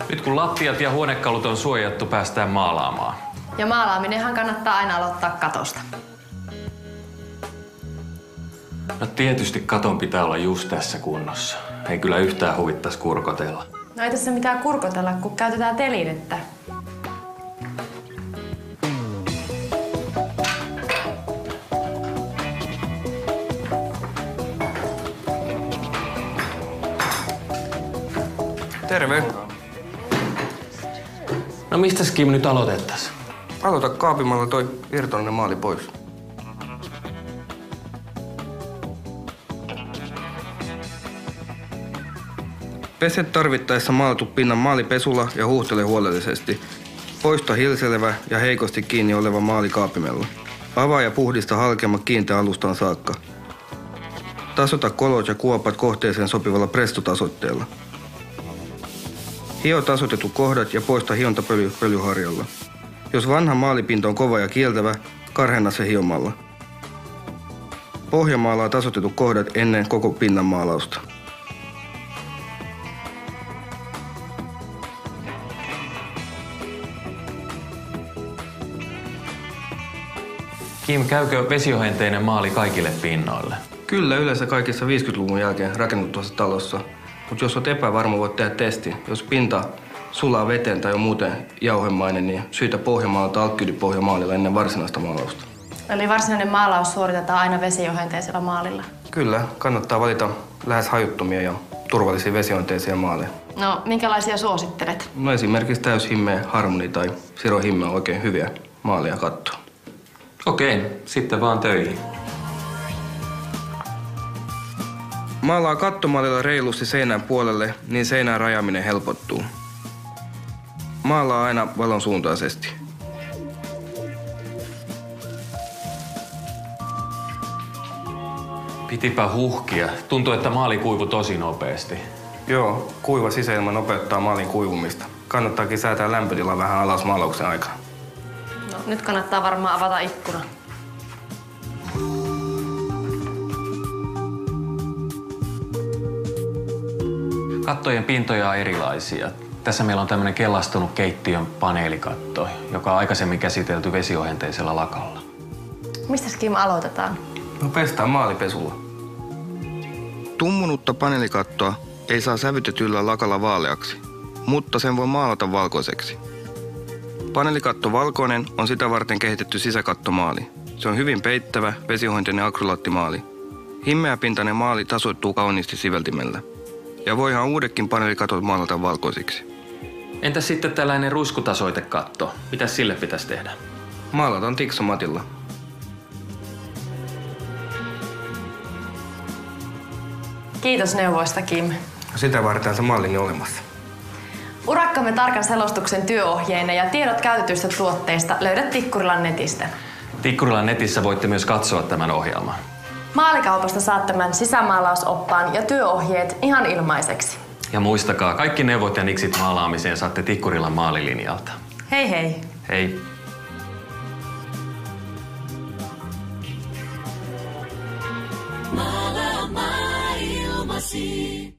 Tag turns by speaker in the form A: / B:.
A: Nyt kun lattiat ja huonekalut on suojattu, päästään maalaamaan.
B: Ja maalaaminenhan kannattaa aina aloittaa katosta.
A: No tietysti katon pitää olla just tässä kunnossa. Ei kyllä yhtään huvittais kurkotella.
B: No ei tässä mitään kurkotella, kun käytetään telinettä.
C: Terve.
A: No mistäs Kim nyt aloitettais?
C: Aloita kaapimalla toi irtonainen maali pois. Pese tarvittaessa maalattu pinnan maalipesulla ja huuhtele huolellisesti. Poista hilselevä ja heikosti kiinni oleva maali kaapimella. Avaa ja puhdista halkeama kiinteä alustaan saakka. Tasota kolot ja kuopat kohteeseen sopivalla prestotasoitteella. Hio tasoitetut kohdat ja poista hiontapöly pölyharjalla. Jos vanha maalipinta on kova ja kieltävä, karhenna se hiomalla. Pohjamaalaa tasoitetut kohdat ennen koko pinnan maalausta.
A: Kim, käykö vesiohenteinen maali kaikille pinnoille?
C: Kyllä, yleensä kaikissa 50-luvun jälkeen rakennetussa talossa. Mutta jos olet epävarma, voit tehdä testi. Jos pinta sulaa veteen tai on muuten jauhemainen, niin syytä pohjamaalata alkyydipohjamaalilla ennen varsinaista maalausta.
B: Eli varsinainen maalaus suoritetaan aina vesiohenteisellä maalilla?
C: Kyllä, kannattaa valita lähes hajuttomia ja turvallisia vesiohenteisiä maaleja.
B: No, minkälaisia suosittelet?
C: No esimerkiksi täyshimmeä, Harmony tai Siro Himme on oikein hyviä maaleja kattoa.
A: Okei, sitten vaan töihin.
C: Maalaa kattomaalilla reilusti seinän puolelle, niin seinän rajaaminen helpottuu. Maalaa aina valon suuntaisesti.
A: Pitipä huhkia. Tuntuu, että maali kuivui tosi nopeasti.
C: Joo, kuiva sisäilma nopeuttaa maalin kuivumista. Kannattaakin säätää lämpötila vähän alas maalauksen aikana.
B: No, nyt kannattaa varmaan avata ikkuna.
A: Kattojen pintoja on erilaisia. Tässä meillä on tämmöinen kellastunut keittiön paneelikatto, joka on aikaisemmin käsitelty vesiohenteisellä lakalla.
B: Mistäs Kim aloitetaan?
C: No pestään maalipesulla. Tummunutta paneelikattoa ei saa sävytetyllä lakalla vaaleaksi, mutta sen voi maalata valkoiseksi. Paneelikatto valkoinen on sitä varten kehitetty sisäkattomaali. Se on hyvin peittävä, vesiohenteinen akrolaattimaali. Himmeäpintainen maali tasoittuu kauniisti siveltimellä. Ja voihan uudekin paneelikatot maalata valkoisiksi.
A: Entäs sitten tällainen ruiskutasoitekatto? Mitäs sille pitäisi tehdä?
C: Maalataan tiksomatilla.
B: Kiitos neuvoista, Kim.
C: Sitä varten se mallin olemassa.
B: Urakkamme tarkan selostuksen työohjeina ja tiedot käytetyistä tuotteista löydät Tikkurilan netistä.
A: Tikkurilan netissä voitte myös katsoa tämän ohjelman.
B: Maalikaupasta saat tämän sisämaalausoppaan ja työohjeet ihan ilmaiseksi.
A: Ja muistakaa, kaikki neuvot ja niksit maalaamiseen saatte Tikkurilan maalilinjalta.
B: Hei hei!
A: Hei!
D: Maalaa maailmasi.